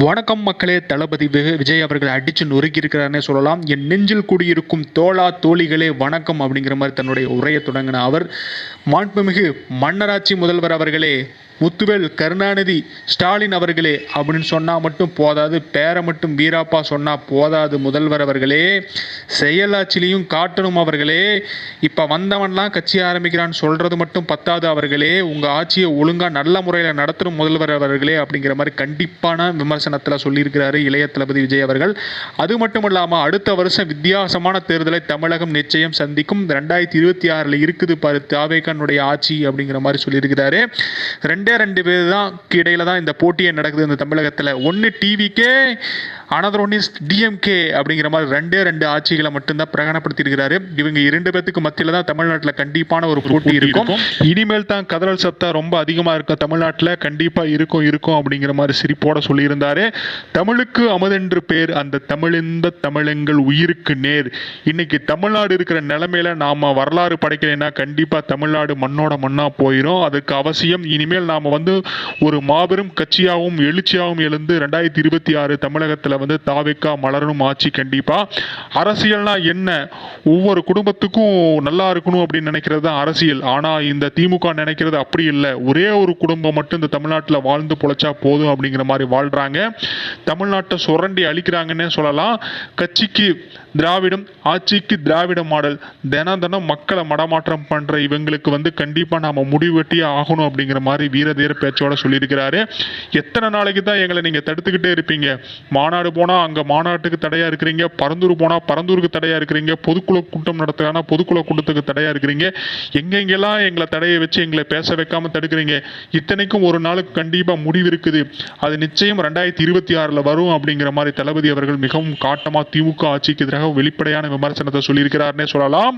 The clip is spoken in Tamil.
வணக்கம் மக்களே. தளபதி விஜய் அவர்கள் அடிச்சு நொறுக்கி இருக்கிறார்னே சொல்லலாம். என் நெஞ்சில் கூடியிருக்கும் தோழா தோழிகளே வணக்கம் அப்படிங்கிற மாதிரி தன்னுடைய உரையை தொடங்கின அவர், மாண்புமிகு மன்னராட்சி முதல்வர் அவர்களே, முத்துவேல் கருணாநிதி ஸ்டாலின் அவர்களே அப்படின்னு சொன்னால் மட்டும் போதாது, பேரை மட்டும் வீராப்பா சொன்னால் போதாது முதல்வர் அவர்களே, செயலாட்சிலையும் காட்டணும் அவர்களே. இப்போ வந்தவன்லாம் கட்சி ஆரம்பிக்கிறான்னு சொல்கிறது மட்டும் பத்தாது அவர்களே, உங்கள் ஆட்சியை ஒழுங்காக நல்ல முறையில் நடத்தணும் முதல்வர் அவர்களே அப்படிங்கிற மாதிரி கண்டிப்பான விமர்சனத்தில் சொல்லியிருக்கிறாரு இளைய தளபதி விஜய் அவர்கள். அது மட்டும் இல்லாமல் அடுத்த வருஷம் வித்தியாசமான தேர்தலை தமிழகம் நிச்சயம் சந்திக்கும். 2026 இருக்குது பாரு தாவேகானுடைய ஆட்சி அப்படிங்கிற மாதிரி சொல்லியிருக்கிறாரு. ரெண்டு பேர் தான் இடையில தான் இந்த போட்டியே நடக்குது இந்த தமிழகத்தில். ஒன்று டிவிக்கே, அனதர் ஒன் இஸ் டிஎம்கே அப்படிங்கிற மாதிரி ரெண்டு ஆட்சிகளை மட்டும்தான் பிரகடனப்படுத்தியிருக்கிறாரு. இவங்க 2 பேத்துக்கு மத்தியில் தான் தமிழ்நாட்டில் கண்டிப்பான ஒரு போட்டி இருக்கும். இனிமேல் தான் கதறல் சத்தம் ரொம்ப அதிகமாக இருக்கும் தமிழ்நாட்டில், கண்டிப்பாக இருக்கும் அப்படிங்கிற மாதிரி சிரிப்போட சொல்லியிருந்தாரு. தமிழுக்கு அமுதென்று பேர், அந்த தமிழிந்த தமிழங்கள் உயிருக்கு நேர். இன்னைக்கு தமிழ்நாடு இருக்கிற நிலைமையில நாம வரலாறு படைக்கலைன்னா கண்டிப்பாக தமிழ்நாடு மண்ணோட மண்ணா போயிடும். அதுக்கு அவசியம் இனிமேல் நாம ஒரு மாபெரும் கட்சியாகவும் எழுச்சியாகவும் எழுந்து 2026 தமிழகத்தில் தாவேகா மலரணும் ஆட்சி. கண்டிப்பா அரசியல்னா என்ன, ஒவ்வொரு குடும்பத்துக்கும் நல்லா இருக்கணும் அப்படின்னு நினைக்கிறது தான் அரசியல். ஆனா இந்த திமுக நினைக்கிறது அப்படி இல்லை. ஒரே ஒரு குடும்பம் மட்டும் இந்த தமிழ்நாட்டில் வாழ்ந்து பொழைச்சா போதும் அப்படிங்கிற மாதிரி வாழ்றாங்க. தமிழ்நாட்டை சுரண்டி அழிக்கிறாங்கன்னே சொல்லலாம். கட்சிக்கு திராவிடம், ஆட்சிக்கு திராவிட மாடல், தினம் மக்களை மடமாற்றம் பண்ற இவங்களுக்கு கண்டிப்பா நாம முடிவெட்டியே ஆகணும் அப்படிங்கிற மாதிரி வீரதீர பேச்சோட சொல்லியிருக்கிறாரு. எத்தனை நாளைக்கு தான் எங்களை நீங்க தடுத்துக்கிட்டே இருப்பீங்க? மாநாடு போனா அங்க மாநாட்டுக்கு தடையா இருக்கிறீங்க, பரந்தூர் போனா பரந்தூருக்கு தடையா இருக்கிறீங்க, பொதுக்குழு கூட்டம் நடத்துறானா பொதுக்குழு கூட்டத்துக்கு தடையா இருக்கிறீங்க, எங்கெங்கெல்லாம் எங்களை தடையை வச்சு எங்களை பேச வைக்காம தடுக்கிறீங்க. இத்தனைக்கும் ஒரு நாளுக்கு கண்டிப்பா முடிவு இருக்குது. அது நிச்சயம் 2026 வரும் அப்படிங்கிற மாதிரி தளபதி அவர்கள் மிகவும் காட்டமா திமுக ஆட்சிக்கு எதிராக வெளிப்படையான விமர்சனத்தை சொல்லியிருக்கிறார்னே சொல்லலாம்.